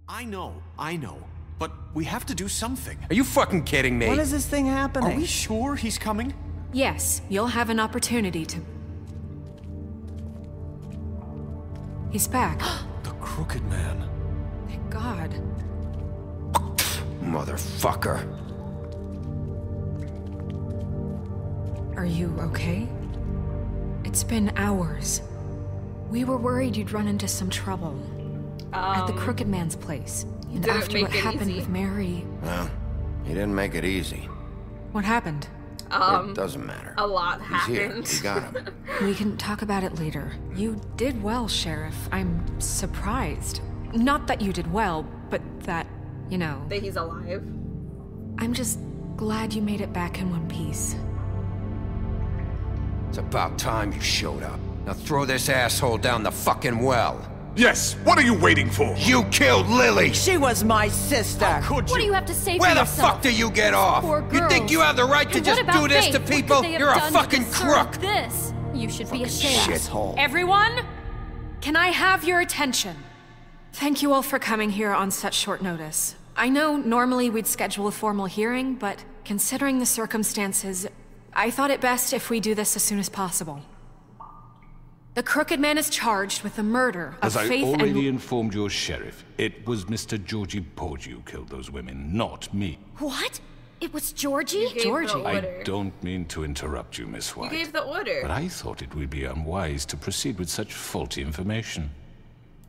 I know. But we have to do something. Are you fucking kidding me? When is this thing happening? Are we sure he's coming? Yes, you'll have an opportunity to... He's back. The Crooked Man. Thank God. Motherfucker. Are you okay? It's been hours. We were worried you'd run into some trouble. At the Crooked Man's place. And after what happened with Mary... Well, he didn't make it easy. What happened? It doesn't matter. A lot He's happened. here. We got him. We can talk about it later. You did well, Sheriff. I'm surprised. Not that you did well, but that, you know... That he's alive. I'm just glad you made it back in one piece. It's about time you showed up. Now throw this asshole down the fucking well. Yes, what are you waiting for? You killed Lily! She was my sister! Could you? What do you have to say Where for the yourself? fuck do you get off? Poor You think girls. you have the right to And just what about do this Faith? to What people? could they have You're a done to fucking deserve crook! This. You should be ashamed. Shithole. Everyone, can I have your attention? Thank you all for coming here on such short notice. I know normally we'd schedule a formal hearing, but considering the circumstances, I thought it best if we do this as soon as possible. The Crooked Man is charged with the murder of As I Faith and... already informed your sheriff, it was Mr. Georgie Porgy who killed those women, not me. What? It was Georgie? Gave Georgie. the order. I don't mean to interrupt you, Miss White. You gave the order. But I thought it would be unwise to proceed with such faulty information.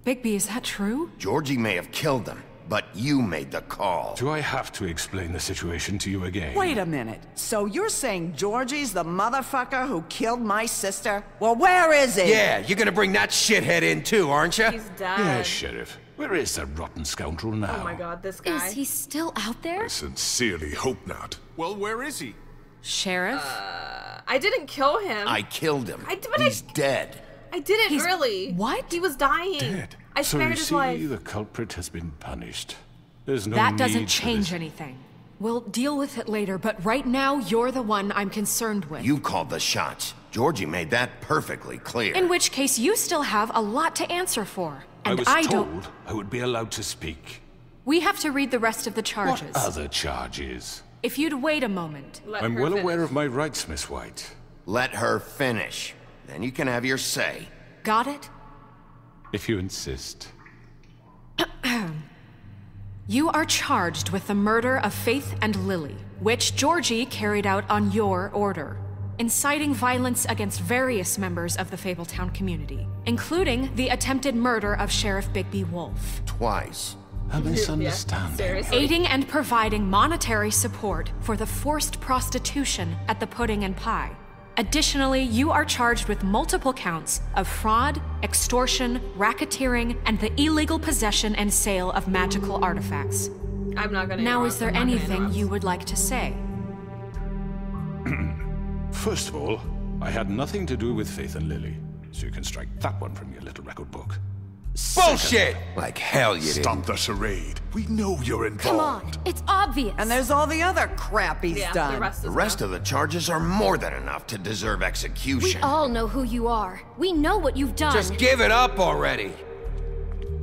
Bigby, is that true? Georgie may have killed them, but you made the call. Do I have to explain the situation to you again? Wait a minute. So you're saying Georgie's the motherfucker who killed my sister? Well, where is he? Yeah, you're gonna bring that shithead in too, aren't you? He's dead. Yes, Sheriff. Where is that rotten scoundrel now? Oh my god, this guy. Is he still out there? I sincerely hope not. Well, where is he? Sheriff? I didn't kill him. I killed him. but He's dead. I didn't He's- really. what? He was dying. Dead. I So spared you his see, life. the culprit has been punished. There's no That need doesn't for change this. anything. We'll deal with it later, but right now, you're the one I'm concerned with. You called the shots. Georgie made that perfectly clear. In which case, you still have a lot to answer for. And I was don't... told I would be allowed to speak. We have to read the rest of the charges. What other charges? If you'd wait a moment. Let I'm her well finish. aware of my rights, Miss White. Let her finish. Then you can have your say. Got it? If you insist. You are charged with the murder of Faith and Lily, which Georgie carried out on your order, inciting violence against various members of the Fabletown community, including the attempted murder of Sheriff Bigby Wolf. Twice. A misunderstanding. Seriously. Aiding and providing monetary support for the forced prostitution at the Pudding and Pie. Additionally, you are charged with multiple counts of fraud, extortion, racketeering, and the illegal possession and sale of magical artifacts. I'm not gonna Now, interrupt. is there I'm not gonna anything interrupt. you would like to say? First of all, I had nothing to do with Faith and Lily, so you can strike that one from your little record book. Bullshit! Like hell you Stop didn't. the charade. We know you're involved. Come on, it's obvious. And there's all the other crap he's Yeah, done. the rest The is rest done. of the charges are more than enough to deserve We execution. all know who you are. We know what you've done. Just give it up already.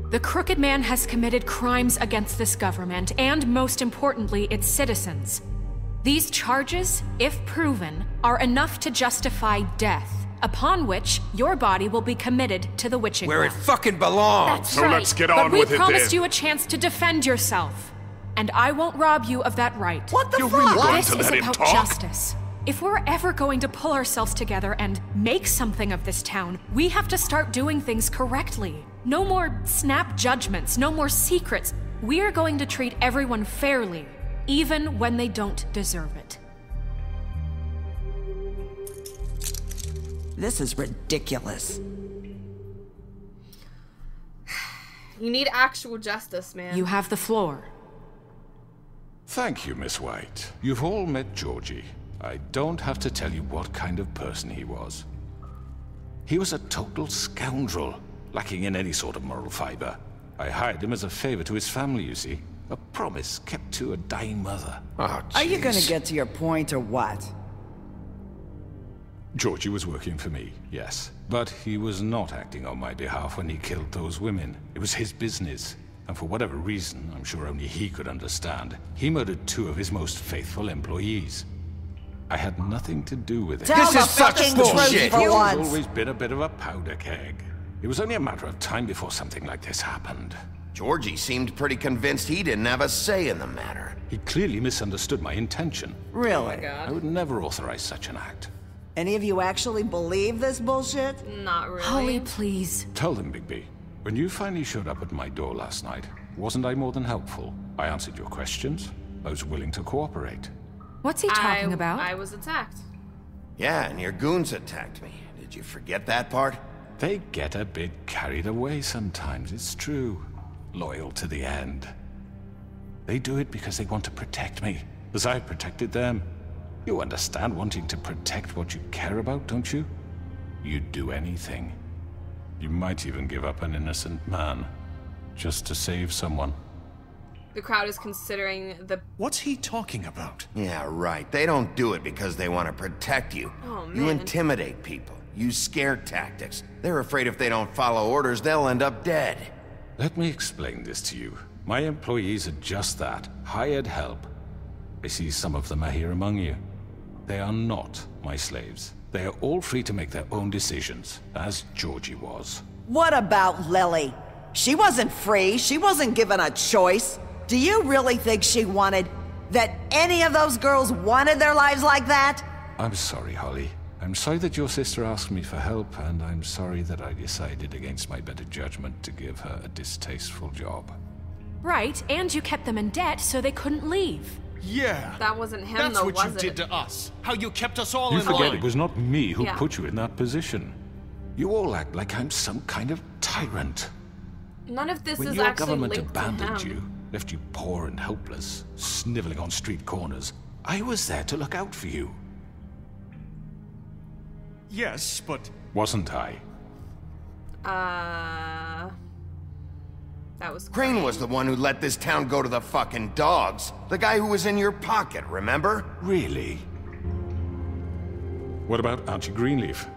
The Crooked Man has committed crimes against this government and, most importantly, its citizens. These charges, if proven, are enough to justify death, upon which your body will be committed to the witching Where it well. fucking belongs. That's So right. let's get But on we with it promised then. you a chance to defend yourself, and I won't rob you of that right. What the You're fuck? really going This to is let him about talk? justice. If we're ever going to pull ourselves together and make something of this town, we have to start doing things correctly. No more snap judgments, no more secrets. We are going to treat everyone fairly, even when they don't deserve it. This is ridiculous. You need actual justice, man. You have the floor. Thank you, Miss White. You've all met Georgie. I don't have to tell you what kind of person he was. He was a total scoundrel, lacking in any sort of moral fiber. I hired him as a favor to his family, you see. A promise kept to a dying mother. Oh, Are you gonna jeez. get to your point or what? Georgie was working for me, yes. But he was not acting on my behalf when he killed those women. It was his business. And for whatever reason, I'm sure only he could understand, he murdered 2 of his most faithful employees. I had nothing to do with it. Tell This the is such fucking bullshit. truth for He's once. always been a bit of a powder keg. It was only a matter of time before something like this happened. Georgie seemed pretty convinced he didn't have a say in the matter. He clearly misunderstood my intention. Really? I would never authorize such an act. Any of you actually believe this bullshit? Not really. Holly, please. Tell them, Bigby. When you finally showed up at my door last night, wasn't I more than helpful? I answered your questions. I was willing to cooperate. What's he talking about? I was attacked. Yeah, and your goons attacked me. Did you forget that part? They get a bit carried away sometimes, it's true. Loyal to the end. They do it because they want to protect me, as I protected them. You understand wanting to protect what you care about, don't you? You'd do anything. You might even give up an innocent man, just to save someone. The crowd is considering the... What's he talking about? Yeah, right. They don't do it because they want to protect you. Oh, You man. intimidate people. Use scare tactics. They're afraid if they don't follow orders, they'll end up dead. Let me explain this to you. My employees are just that, hired help. I see some of them are here among you. They are not my slaves. They are all free to make their own decisions, as Georgie was. What about Lily? She wasn't free. She wasn't given a choice. Do you really think she wanted... that any of those girls wanted their lives like that? I'm sorry, Holly. I'm sorry that your sister asked me for help, and I'm sorry that I decided against my better judgment to give her a distasteful job. Right, and you kept them in debt so they couldn't leave. Yeah. That wasn't him, That's though, what was you it? did to us. How you kept us all You in forget line. it was not me who Yeah. put you in that position. You all act like I'm some kind of tyrant. None of this When is your actually government linked abandoned to him. you, left you poor and helpless, sniveling on street corners, I was there to look out for you. Yes, but... Wasn't I? That was Crane was the one who let this town go to the fucking dogs. The guy who was in your pocket, remember? Really? What about Auntie Greenleaf?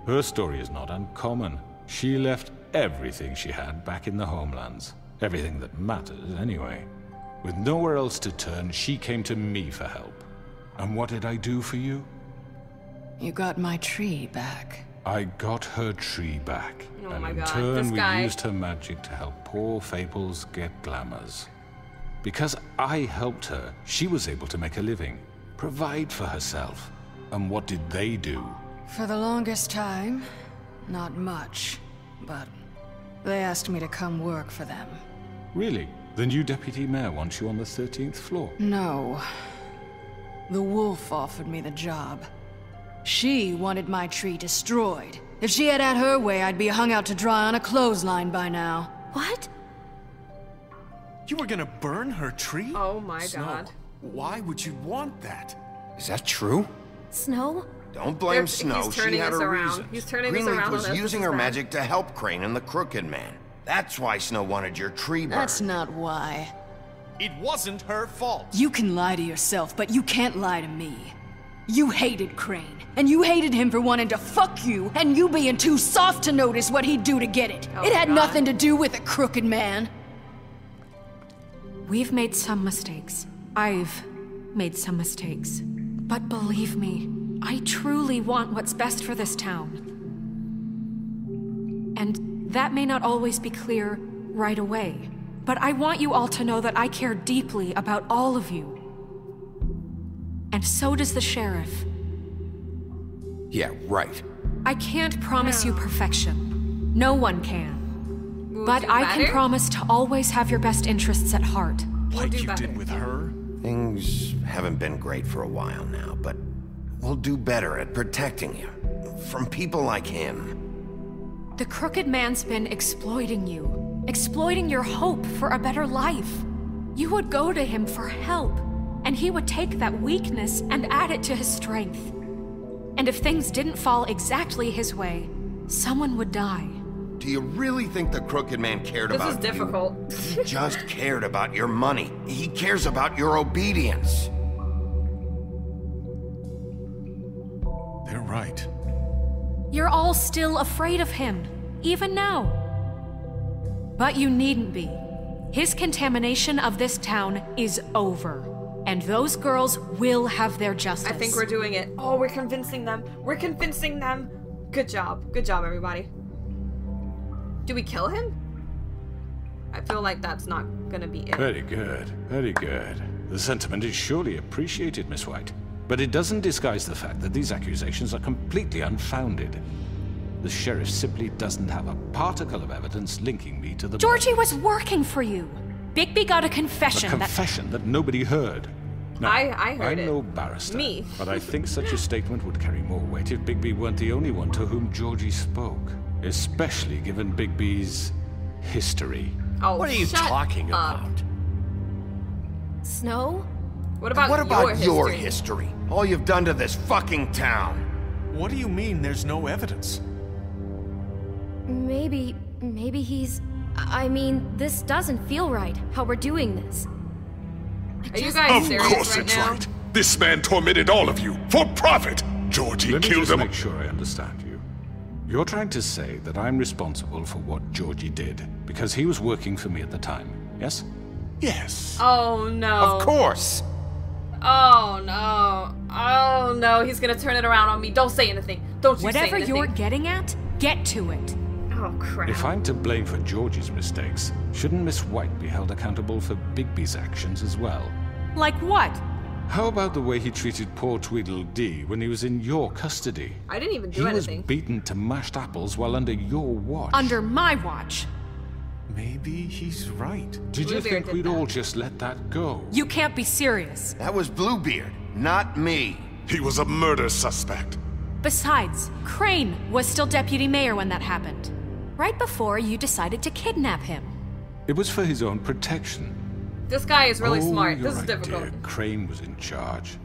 Her story is not uncommon. She left everything she had back in the homelands. Everything that matters, anyway. With nowhere else to turn, she came to me for help. And what did I do for you? You got my tree back. I got her tree back. Oh and my in God, turn, this we guy. used her magic to help poor Fables get glamours. Because I helped her, she was able to make a living, provide for herself. And what did they do? For the longest time, not much. But they asked me to come work for them. Really? The new deputy mayor wants you on the 13th floor? No. The wolf offered me the job. She wanted my tree destroyed. If she had her way, I'd be hung out to dry on a clothesline by now. What? You were gonna burn her tree? Oh my Snow, God. why would you want that? Is that true? Snow? Don't blame He's Snow, she turning had us her around. reasons. He's turning us Greenleaf around was on us. using This is her bad. magic to help Crane and the Crooked Man. That's why Snow wanted your tree burned. That's not why. It wasn't her fault. You can lie to yourself, but you can't lie to me. You hated Crane, and you hated him for wanting to fuck you, and you being too soft to notice what he'd do to get it. Oh It had God. nothing to do with a crooked man. We've made some mistakes. I've made some mistakes. But believe me, I truly want what's best for this town. And that may not always be clear right away, but I want you all to know that I care deeply about all of you. And so does the sheriff. Yeah, right. I can't promise you perfection. No one can. We'll But do I can better. promise to always have your best interests at heart. Like do you better. did with her? Things haven't been great for a while now, but we'll do better at protecting you. From people like him. The Crooked Man's been exploiting you. Exploiting your hope for a better life. You would go to him for help, and he would take that weakness and add it to his strength. And if things didn't fall exactly his way, someone would die. Do you really think the Crooked Man cared This about is difficult. you? He just cared about your money. He cares about your obedience. They're right. You're all still afraid of him, even now. But you needn't be. His contamination of this town is over. And those girls will have their justice. I think we're doing it. Oh, we're convincing them. We're convincing them. Good job. Good job, everybody. Do we kill him? I feel like that's not gonna be it. Very good. Very good. The sentiment is surely appreciated, Miss White. But it doesn't disguise the fact that these accusations are completely unfounded. The sheriff simply doesn't have a particle of evidence linking me to the Georgie was working for you. Bigby got a confession. A confession that nobody heard. Now, I heard it. I'm no barrister. Me. But I think such a statement would carry more weight if Bigby weren't the only one to whom Georgie spoke. Especially given Bigby's history. Oh, what are you talking about? Snow? What about your history? All you've done to this fucking town. What do you mean there's no evidence? Maybe he's... I mean, this doesn't feel right, how we're doing this. Are you guys serious Of course right it's now? right. This man tormented all of you for profit. Georgie Let me killed just him. make sure I understand you. You're trying to say that I'm responsible for what Georgie did because he was working for me at the time, yes? Yes. Oh no. Of course. Oh no. Oh no. He's gonna turn it around on me. Don't say anything. Don't you say Whatever anything. you're getting at, get to it. Oh crap. If I'm to blame for Georgie's mistakes, shouldn't Miss White be held accountable for Bigby's actions as well? Like what? How about the way he treated poor Tweedledee when he was in your custody? I didn't even do He anything. was beaten to mashed apples while under your watch. Under my watch. Maybe he's right. Did you Bluebeard think did we'd that. all just let that go? You can't be serious. That was Bluebeard, not me. He was a murder suspect. Besides, Crane was still deputy mayor when that happened. Right before you decided to kidnap him. It was for his own protection. This guy is really Oh, smart. you're This is right, difficult. dear. Crane was in charge.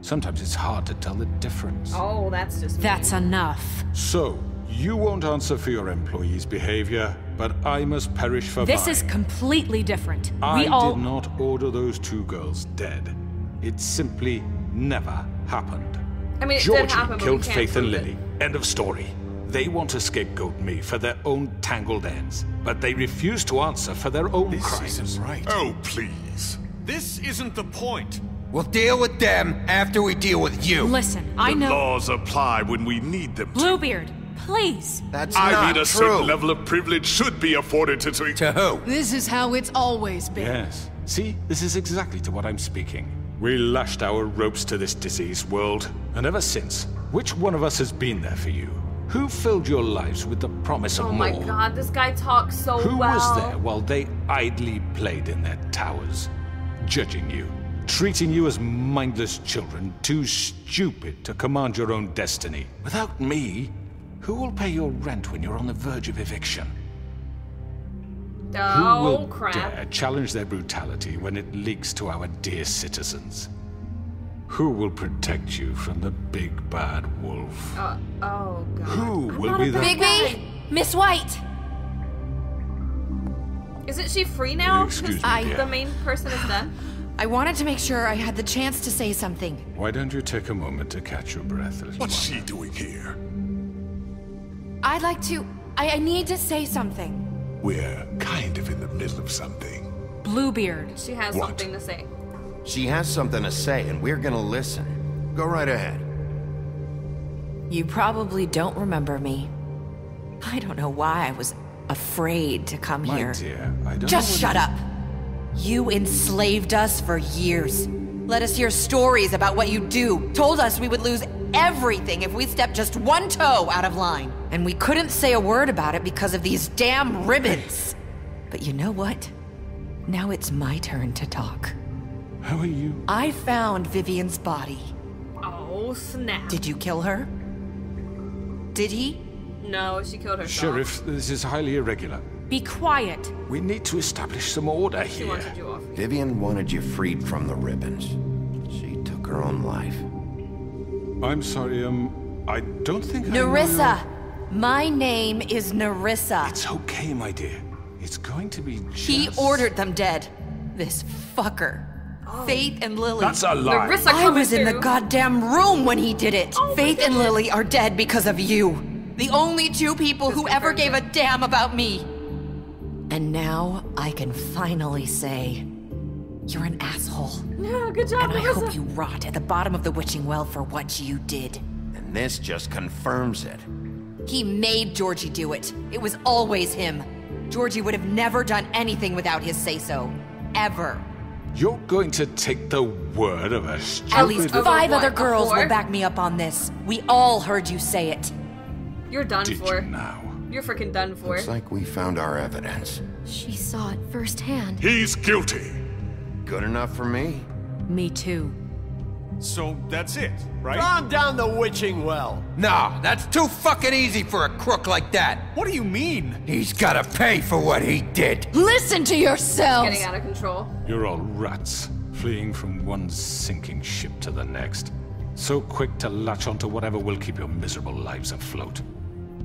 Sometimes it's hard to tell the difference. Oh, that's just That's mean. enough. So, you won't answer for your employees' behavior, but I must perish for This mine. is completely different. I We all... did not order those two girls dead. It simply never happened. I mean, it Georgie did happen, but we killed can't Faith and prove it. Lily. End of story. They want to scapegoat me for their own tangled ends, but they refuse to answer for their own This crimes. isn't right. Oh, please. This isn't the point. We'll deal with them after we deal with you. Listen, I The know... laws apply when we need them to. Bluebeard, please. That's I not mean, a true. certain level of privilege should be afforded to... To who? This is how it's always been. Yes. See, this is exactly to what I'm speaking. We lashed our ropes to this diseased world, and ever since, which one of us has been there for you? Who filled your lives with the promise of Oh more? my god, this guy talks so Who well. was there while they idly played in their towers, judging you, treating you as mindless children, too stupid to command your own destiny? Without me, who will pay your rent when you're on the verge of eviction? Who Oh, will crap. dare challenge their brutality when it leaks to our dear citizens? Who will protect you from the big bad wolf? Oh, God. Who will not be a the... big- Bigby! Miss White! Isn't she free now? Excuse 'Cause me, dear. the main person is dead? I wanted to make sure I had the chance to say something. Why don't you take a moment to catch your breath, little What's one? she doing here? I'd like to... I need to say something. We're kind of in the middle of something. Bluebeard. She has What? something to say. She has something to say, and we're gonna listen. Go right ahead. You probably don't remember me. I don't know why I was afraid to come My here. dear, I don't Just know shut up! You enslaved us for years. Let us hear stories about what you do. Told us we would lose everything if we stepped just one toe out of line. And we couldn't say a word about it because of these damn ribbons. But you know what? Now it's my turn to talk. How are you? I found Vivian's body. Oh, snap. Did you kill her? Did he? No, she killed herself. Sheriff, this is highly irregular. Be quiet. We need to establish some order She here. wanted you off. Vivian wanted you freed from the ribbons. She took her own life. I'm sorry, I don't think I know Narissa! your- My name is Narissa. It's okay, my dear. It's going to be just... He ordered them dead. This fucker. Faith and Lily. That's a lie. Narissa I coming was in the through. goddamn room when he did it. Oh my Faith and goodness. Lily are dead because of you. The only two people who ever gave a damn about me. And now I can finally say, you're an asshole. Yeah, good job, And I Narissa. hope you rot at the bottom of the witching well for what you did. And this just confirms it. He made Georgie do it. It was always him. Georgie would have never done anything without his say-so. Ever. You're going to take the word of a stupid... At least Over 5 what, other a girls whore? will back me up on this. We all heard you say it. You're done Did for. you now? You're freaking done for. Looks like we found our evidence. She saw it firsthand. He's guilty. Good enough for me. Me too. So that's it, right? Calm down the witching well. No, that's too fucking easy for a crook like that. What do you mean? He's gotta pay for what he did. Listen to yourselves! Getting out of control. You're all rats, fleeing from one sinking ship to the next. So quick to latch onto whatever will keep your miserable lives afloat.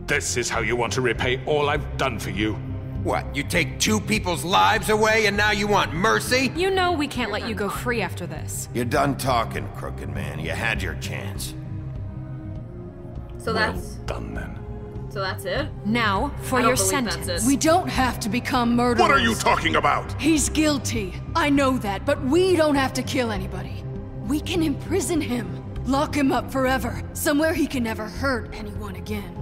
This is how you want to repay all I've done for you? What, you take 2 people's lives away and now you want mercy? You know we can't let you go free after this. You're done talking, crooked man. You had your chance. So Well that's done then. so that's it. Now, for I don't your believe that's sentence. it. We don't have to become murderers. What are you talking about? He's guilty. I know that, but we don't have to kill anybody. We can imprison him. Lock him up forever. Somewhere he can never hurt anyone again.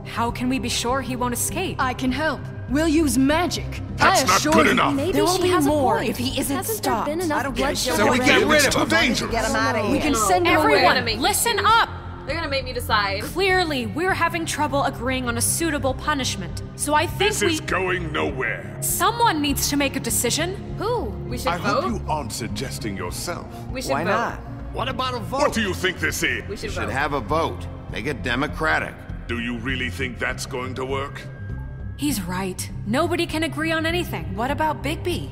How can we be sure he won't escape? I can help. We'll use magic. That's I not assure good you. enough. Maybe There will she be has more a point. if he isn't Hasn't stopped. there been enough I don't give a bloodshed shit. So we get rid It's of too him. dangerous. Get him out of here. We can send him away. Everyone, listen up! They're gonna make me decide. Clearly, we're having trouble agreeing on a suitable punishment. So I think This is going nowhere. someone needs to make a decision. Who? We should I vote. hope you aren't suggesting yourself. We should Why vote. not? What about a vote? What do you think this is? We should Should vote. have a vote. Make it democratic. Do you really think that's going to work? He's right. Nobody can agree on anything. What about Bigby?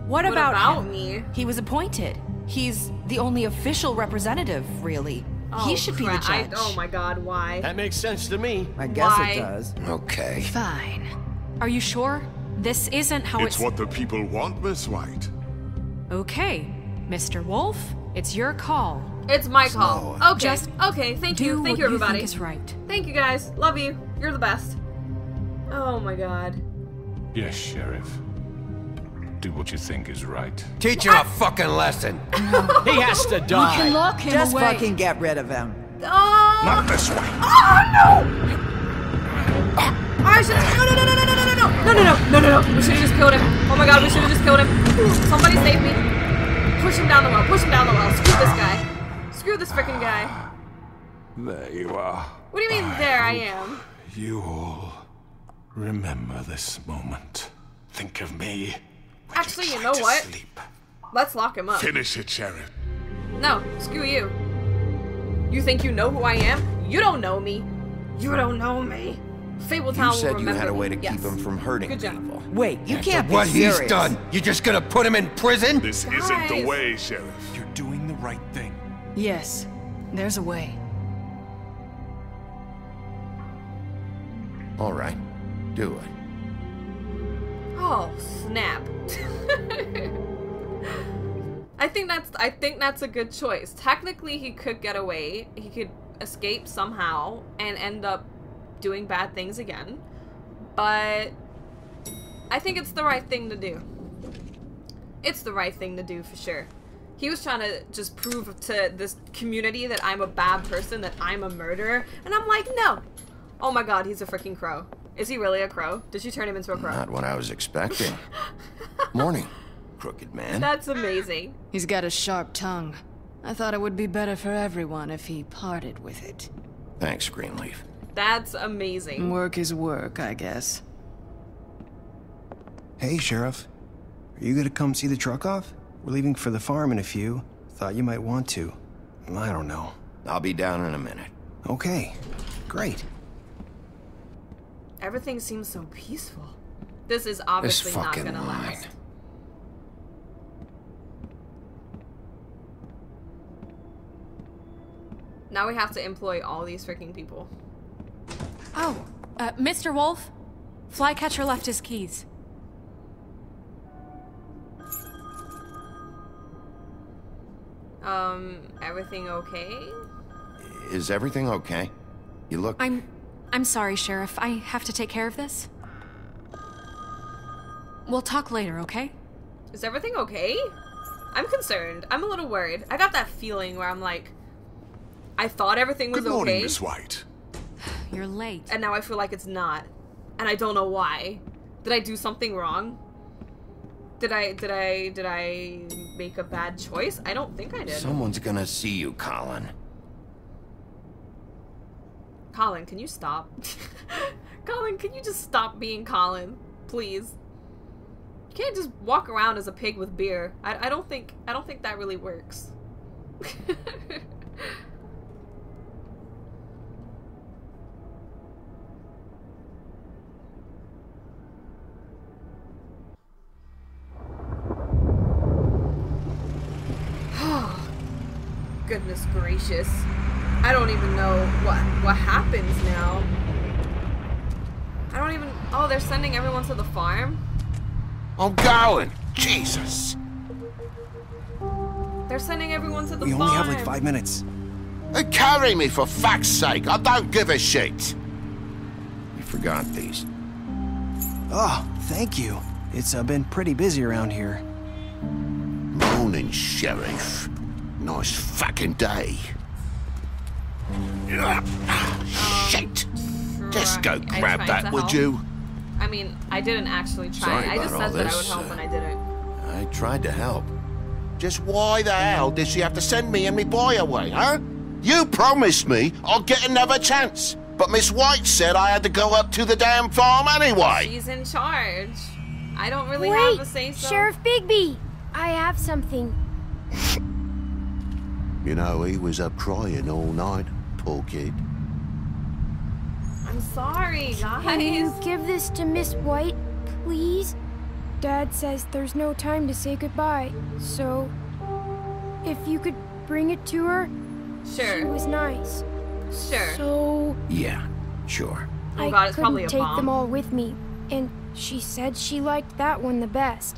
What about him? me? He was appointed. He's the only official representative, really. He should be the judge. Oh my god, why? That makes sense to me. I guess Why? it does. Okay. Fine. Are you sure? This isn't how It's what the people want, Miss White. Okay, Mr. Wolf, it's your call. It's my call. So, Okay. just Okay, thank you. Do Thank what you, everybody. think is right. Thank you, guys. Love you. You're the best. Oh my god. Yes, Sheriff. Do what you think is right. Teach him a fucking lesson. He has to We can die. lock him Just away. fucking get rid of him. Oh! Not this way. Oh no! I should. No! We should have just killed him. Oh my god, we should have just killed him. Somebody save me. Push him down the well. Push him down the well. Screw this guy. Screw this freaking guy. There you are. What do you mean? There I am. You all remember this moment. Think of me. when Actually, you try know to what? sleep. Let's lock him up. Finish it, Sheriff. No, screw you. You think you know who I am? You don't know me. You don't know me. Fabletown You will said you remember had a way to me. keep Yes. him from hurting Good job. people. Wait, you can't After be what serious. he's done, you're just gonna put him in prison? This isn't the Guys. way, Sheriff. You're doing the right thing. Yes, there's a way. All right. Do it. Oh, snap. I think that's a good choice. Technically, he could get away. He could escape somehow and end up doing bad things again. But I think it's the right thing to do. It's the right thing to do for sure. He was trying to just prove to this community that I'm a bad person, that I'm a murderer, and I'm like, no. Oh my god, he's a freaking crow. Is he really a crow? Did she turn him into a crow? Not what I was expecting. Morning, crooked man. That's amazing. He's got a sharp tongue. I thought it would be better for everyone if he parted with it. Thanks, Greenleaf. That's amazing. Work is work, I guess. Hey, Sheriff. Are you gonna come see the truck off? We're leaving for the farm in a few. Thought you might want to. I don't know. I'll be down in a minute. Okay, great. Everything seems so peaceful. This is obviously not fucking gonna line. last. Now we have to employ all these freaking people. Oh, Mr. Wolf, Flycatcher left his keys. Everything okay? Is everything okay? You look... I'm sorry, Sheriff. I have to take care of this. We'll talk later, okay? Is everything okay? I'm concerned. I'm a little worried. I got that feeling where I'm like, I thought everything was okay. Good morning, Miss White. You're late. And now I feel like it's not. And I don't know why. Did I do something wrong? Did I make a bad choice? I don't think I did. Someone's gonna see you, Colin. Colin, can you stop? Colin, can you just stop being Colin? Please. You can't just walk around as a pig with beer. I don't think that really works. Goodness gracious. I don't even know what happens now. I don't even... Oh, they're sending everyone to the farm? I'm going! Jesus! They're sending everyone to the farm. We only have like 5 minutes. Carry me for fuck's sake! I don't give a shit! You forgot these. Oh, thank you. It's been pretty busy around here. Morning, Sheriff. Nice fucking day. Shit! Just go grab that, would you? I mean, I didn't actually try. Sorry I just about said that I all would this. help and I didn't. I tried to help. Just why the hell did she have to send me and me boy away, huh? You promised me I'd get another chance, but Miss White said I had to go up to the damn farm anyway. She's in charge. I don't really have a say-so. Sheriff Bigby, I have something. You know, he was up crying all night, poor kid. I'm sorry, guys. Can you give this to Miss White, please? Dad says there's no time to say goodbye, so if you could bring it to her. Sure. She was nice. Sure. So Yeah, sure. Oh God, it's couldn't probably a take bomb. them all with me, and she said she liked that one the best.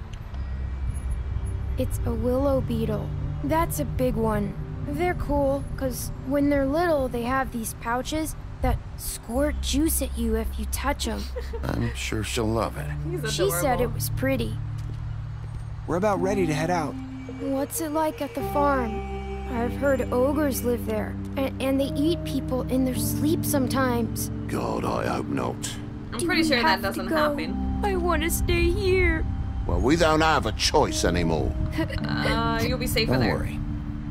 It's a willow beetle. That's a big one. They're cool, because when they're little, they have these pouches that squirt juice at you if you touch them. I'm sure she'll love it. She said it was pretty. We're about ready to head out. What's it like at the farm? I've heard ogres live there, and they eat people in their sleep sometimes. God, I hope not. I'm pretty sure that doesn't happen. I want to stay here. Well, we don't have a choice anymore. You'll be safer Don't there. worry.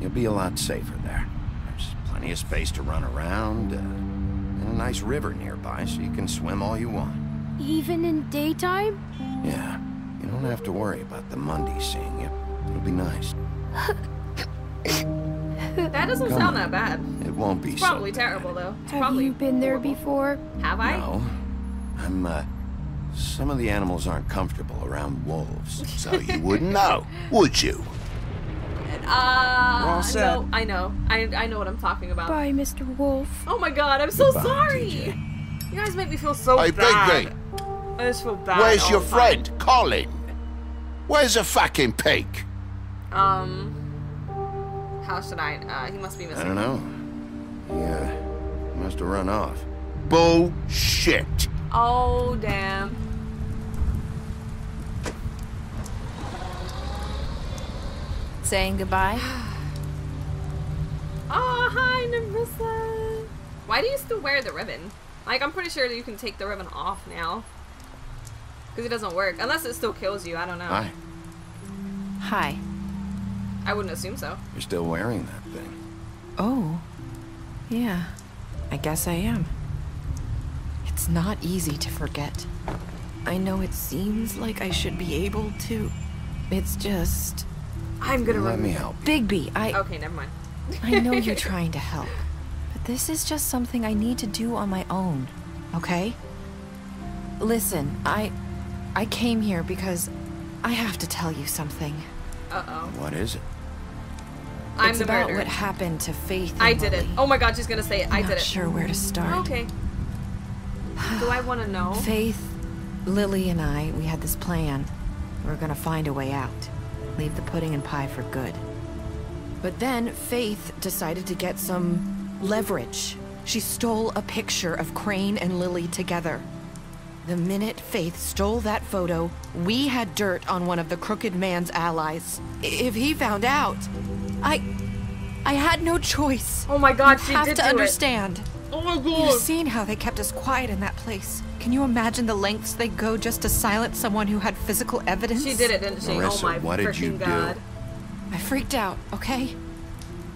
You'll be a lot safer there. There's plenty of space to run around, and a nice river nearby so you can swim all you want. Even in daytime? Yeah, you don't have to worry about the Monday seeing you. It'll be nice. That doesn't Come sound on. that bad. It won't be It's so probably bad. terrible, though. It's Have probably you been there horrible. before? Have I? No. Some of the animals aren't comfortable around wolves. So you wouldn't know, would you? all set. No, I know. I know what I'm talking about. Bye, Mr. Wolf. Oh my God, I'm so Goodbye, sorry. TJ. You guys make me feel so Hey, bad. Bigby. I just feel bad. Where's all your the time. friend, Colin? Where's the fucking pig? How should I? He must be missing. I don't know. He must have run off. Bullshit. Oh, damn. Saying goodbye? Oh, hi, Narissa. Why do you still wear the ribbon? Like, I'm pretty sure that you can take the ribbon off now. Because it doesn't work. Unless it still kills you. I don't know. Hi. Hi. I wouldn't assume so. You're still wearing that thing. Oh. Yeah. I guess I am. It's not easy to forget. I know it seems like I should be able to. It's just... I'm gonna Let me help you. Bigby, Okay, never mind. I know you're trying to help. But this is just something I need to do on my own. Okay? Listen, I came here because I have to tell you something. Uh-oh. What is it? I'm It's the about murderer. what happened to Faith and I did it. Lily. Oh my God, she's gonna say it. I I'm did not it. sure where to start. Okay. Do I want to know? Faith, Lily, and I, we had this plan. We were gonna find a way out. Leave the pudding and pie for good. But then Faith decided to get some leverage. She stole a picture of Crane and Lily together. The minute Faith stole that photo, we had dirt on one of the Crooked Man's allies. If he found out, I had no choice. Oh my god, she you have did to do understand. It. Oh my god. You've seen how they kept us quiet in that place. Can you imagine the lengths they go just to silence someone who had physical evidence? She did it, didn't she? Narissa, oh my what did you god. do? I freaked out, okay?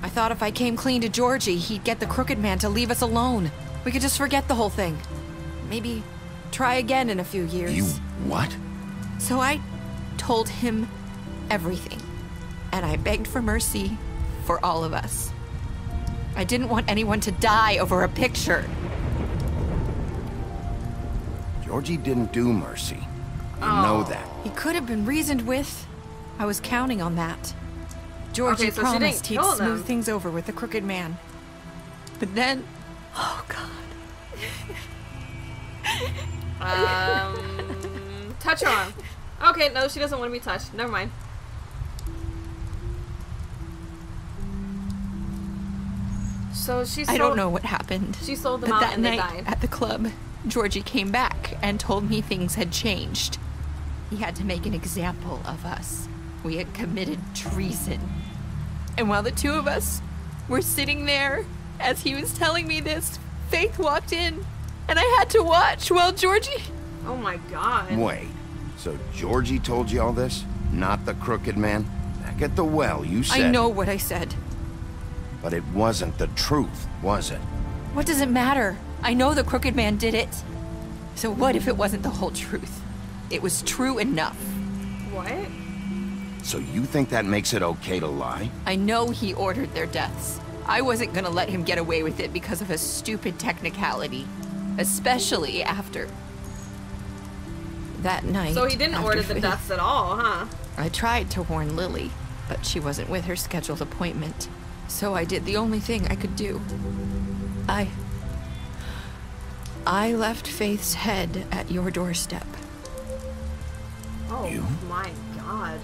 I thought if I came clean to Georgie, he'd get the Crooked Man to leave us alone. We could just forget the whole thing. Maybe try again in a few years. You what? So I told him everything. And I begged for mercy for all of us. I didn't want anyone to die over a picture. Georgie didn't do mercy. You know that. He could have been reasoned with. I was counting on that. Georgie Okay, so promised she he'd didn't kill smooth them. things over with the Crooked Man. But then... Oh, God. Touch her arm. Okay, no, she doesn't want to be touched. Never mind. So she sold... I don't know what happened. She sold them but out that and they night died. at the club, Georgie came back and told me things had changed. He had to make an example of us. We had committed treason. And while the two of us were sitting there, as he was telling me this, Faith walked in, and I had to watch while Georgie... Oh my god. Wait, so Georgie told you all this? Not the Crooked Man? Back at the well, you said... I know what I said. But it wasn't the truth, was it? What does it matter? I know the Crooked Man did it. So what if it wasn't the whole truth? It was true enough. What? So you think that makes it okay to lie? I know he ordered their deaths. I wasn't gonna let him get away with it because of a stupid technicality. Especially after... that night. So he didn't after order the Faith. deaths at all, huh? I tried to warn Lily, but she wasn't with her scheduled appointment. So I did the only thing I could do. I left Faith's head at your doorstep. Oh my god.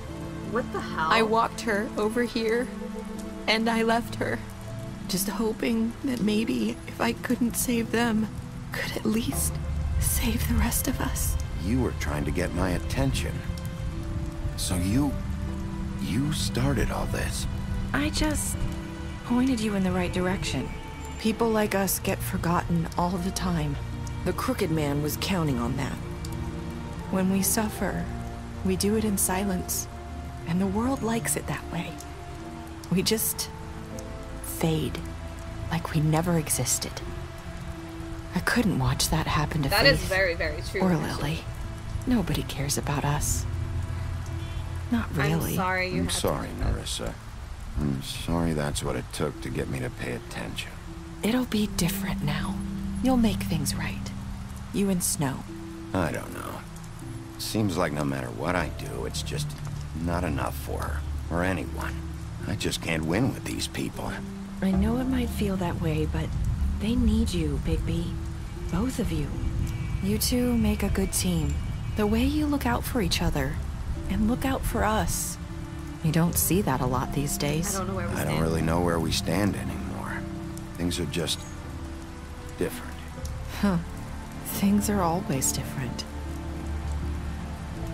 What the hell? I walked her over here, and I left her. Just hoping that maybe if I couldn't save them, could at least save the rest of us. You were trying to get my attention. So you started all this. I just pointed you in the right direction. People like us get forgotten all the time. The Crooked Man was counting on that. When we suffer, we do it in silence, and the world likes it that way. We just fade, like we never existed. I couldn't watch that happen to Faith. That is very, very true. Or Lily. Nobody cares about us. Not really. I'm sorry you I'm had to sorry, do that. Narissa. I'm sorry that's what it took to get me to pay attention. It'll be different now. You'll make things right. You and Snow. I don't know. Seems like no matter what I do, it's just not enough for her, or anyone. I just can't win with these people. I know it might feel that way, but they need you, Bigby. Both of you. You two make a good team. The way you look out for each other, and look out for us. You don't see that a lot these days. I don't know where we stand. I don't really know where we stand anymore. Things are just different. Huh. Things are always different.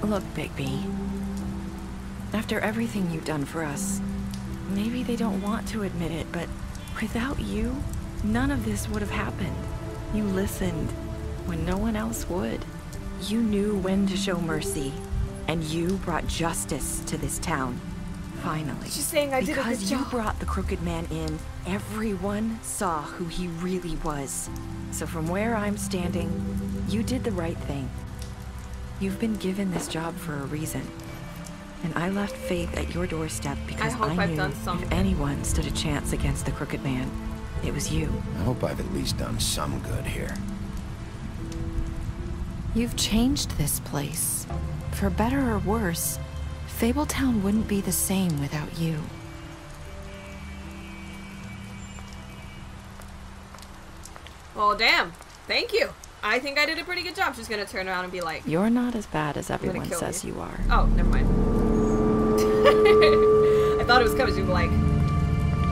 Look, Bigby. After everything you've done for us, maybe they don't want to admit it, but without you, none of this would have happened. You listened when no one else would. You knew when to show mercy, and you brought justice to this town. Finally. She's saying I did a good Because you job. brought the Crooked Man in, everyone saw who he really was. So from where I'm standing, you did the right thing. You've been given this job for a reason. And I left Faith at your doorstep because hope I've knew done something. if anyone stood a chance against the Crooked Man, it was you. I hope I've at least done some good here. You've changed this place. For better or worse, Fabletown wouldn't be the same without you. Well, damn. Thank you. I think I did a pretty good job. She's gonna turn around and be like, You're not as bad as gonna everyone kill says you. you are. oh, never mind. I thought it was coming. She would like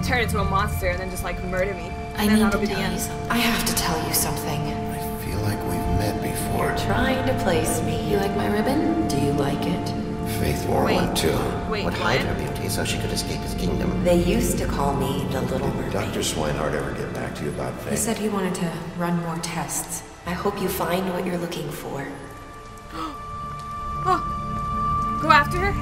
turn into a monster and then just like murder me. And then that'll be the end. I have to tell you something. I feel like we've met before. You're trying to place me. You like my ribbon? Do you like it? Faith wore one too. Wait, would hide her beauty so she could escape his kingdom. They used to call me the Little Mermaid. Dr. Swinehart ever get back to you about Faith? He said he wanted to run more tests. I hope you find what you're looking for. Oh, go after her?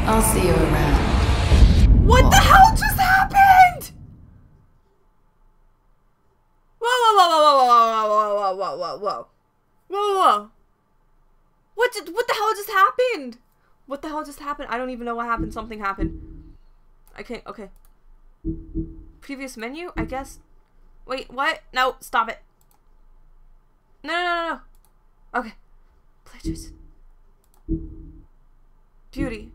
I'll see you around. What the hell just happened? Whoa, whoa, whoa, whoa, whoa, whoa, whoa, whoa, whoa, whoa. Whoa, whoa. What the hell just happened? What the hell just happened? I don't even know what happened. Something happened. I can't, okay. Previous menu, I guess. Wait, what? No, stop it. No, no, no, no, no. Okay. Play choice. Beauty.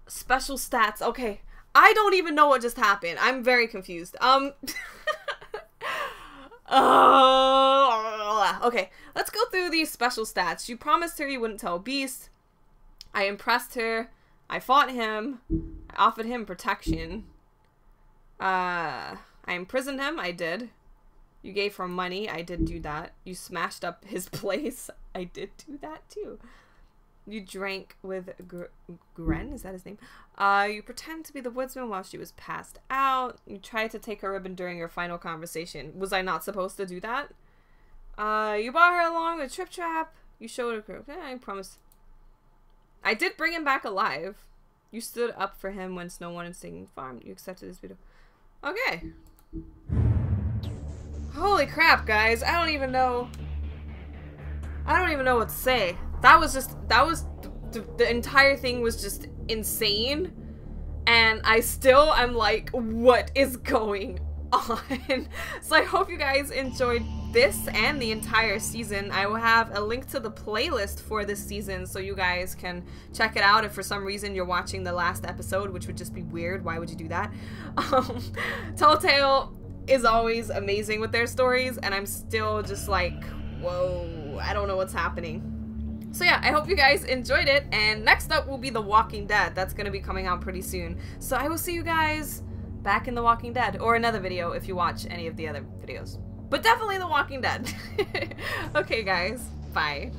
Special stats. Okay. I don't even know what just happened. I'm very confused. Okay, let's go through these special stats. You promised her you wouldn't tell Beast. I impressed her. I fought him. I offered him protection. I imprisoned him. I did. You gave her money. I did do that. You smashed up his place. I did do that too. You drank with Gren, is that his name? You pretend to be the woodsman while she was passed out. You tried to take her ribbon during your final conversation. Was I not supposed to do that? You brought her along with Trip Trap. You showed her. Okay, I promise. I did bring him back alive. You stood up for him when no one is singing farm. You accepted his video. Okay. Holy crap, guys. I don't even know what to say. The entire thing was just insane. And I'm like, what is going on? So I hope you guys enjoyed this and the entire season. I will have a link to the playlist for this season so you guys can check it out if for some reason you're watching the last episode, which would just be weird. Why would you do that? Telltale is always amazing with their stories, and I'm still just like, whoa, I don't know what's happening. So yeah, I hope you guys enjoyed it, and next up will be The Walking Dead. That's gonna be coming out pretty soon. So I will see you guys back in The Walking Dead, or another video if you watch any of the other videos. But definitely The Walking Dead. Okay guys, bye.